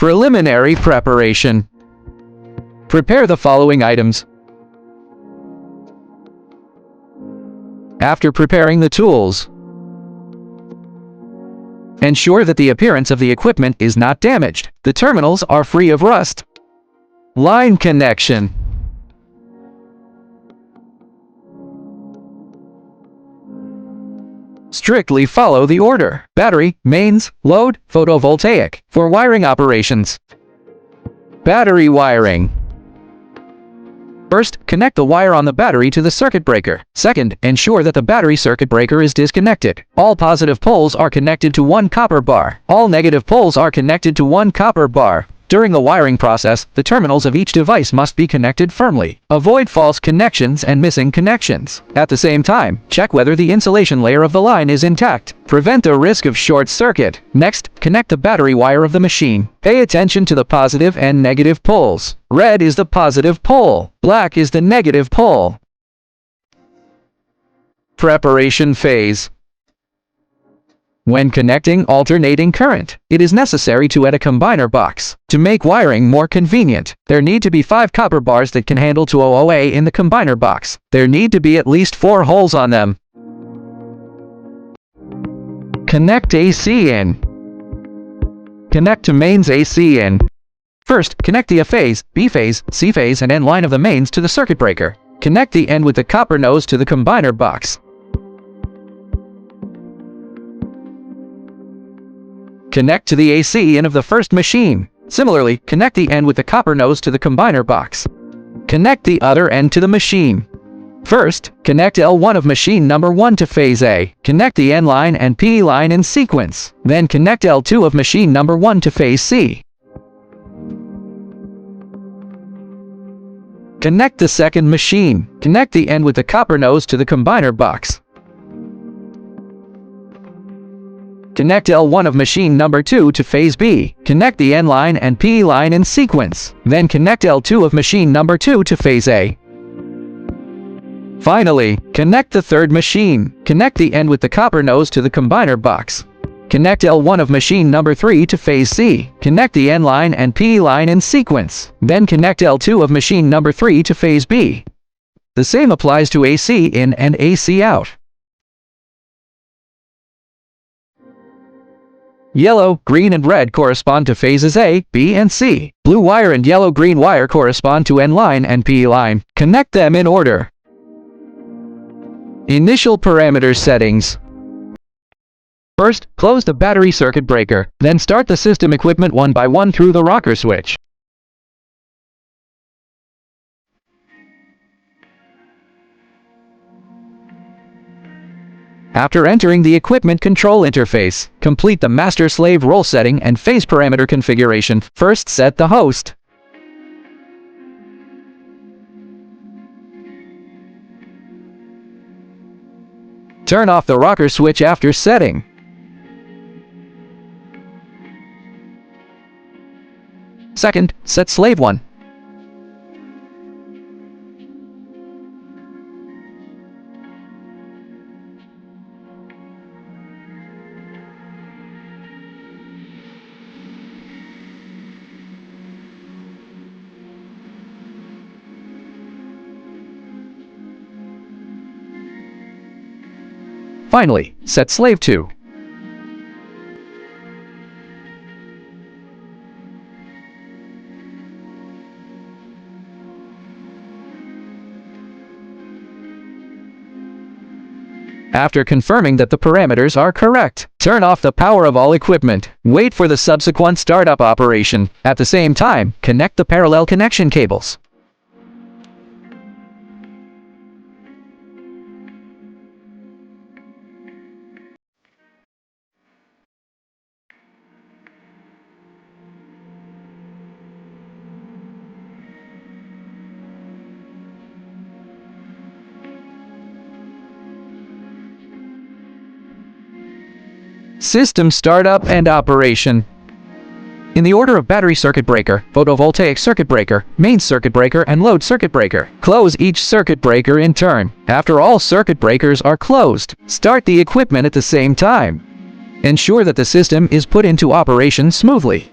Preliminary preparation. Prepare the following items. After preparing the tools, ensure that the appearance of the equipment is not damaged. The terminals are free of rust. Line connection. Strictly follow the order. Battery, mains, load, photovoltaic. For wiring operations. Battery wiring. First, connect the wire on the battery to the circuit breaker. Second, ensure that the battery circuit breaker is disconnected. All positive poles are connected to one copper bar. All negative poles are connected to one copper bar. During the wiring process, the terminals of each device must be connected firmly. Avoid false connections and missing connections. At the same time, check whether the insulation layer of the line is intact. Prevent the risk of short circuit. Next, connect the battery wire of the machine. Pay attention to the positive and negative poles. Red is the positive pole. Black is the negative pole. Preparation phase. When connecting alternating current, it is necessary to add a combiner box. To make wiring more convenient, there need to be 5 copper bars that can handle 200A in the combiner box. There need to be at least 4 holes on them. Connect AC in. Connect to mains AC in. First, connect the A phase, B phase, C phase, and N line of the mains to the circuit breaker. Connect the N with the copper nose to the combiner box. Connect to the AC in of the first machine. Similarly, connect the N with the copper nose to the combiner box. Connect the other end to the machine. First, connect L1 of machine number 1 to phase A. Connect the N line and P line in sequence. Then connect L2 of machine number 1 to phase C. Connect the second machine. Connect the N with the copper nose to the combiner box. Connect L1 of machine number 2 to phase B. Connect the N line and P line in sequence. Then connect L2 of machine number 2 to phase A. Finally, connect the third machine. Connect the N with the copper nose to the combiner box. Connect L1 of machine number 3 to phase C. Connect the N line and P line in sequence. Then connect L2 of machine number 3 to phase B. The same applies to AC in and AC out. Yellow, green, and red correspond to phases A, B, and C. Blue wire and yellow-green wire correspond to N line and P line. Connect them in order. Initial parameter settings. First, close the battery circuit breaker. Then start the system equipment one by one through the rocker switch. After entering the equipment control interface, complete the master-slave role setting and phase parameter configuration. First, set the host. Turn off the rocker switch after setting. Second, set slave 1. Finally, set slave 2. After confirming that the parameters are correct, turn off the power of all equipment. Wait for the subsequent startup operation. At the same time, connect the parallel connection cables. System startup and operation. In the order of battery circuit breaker, photovoltaic circuit breaker, mains circuit breaker, and load circuit breaker. Close each circuit breaker in turn. After all circuit breakers are closed, start the equipment at the same time. Ensure that the system is put into operation smoothly.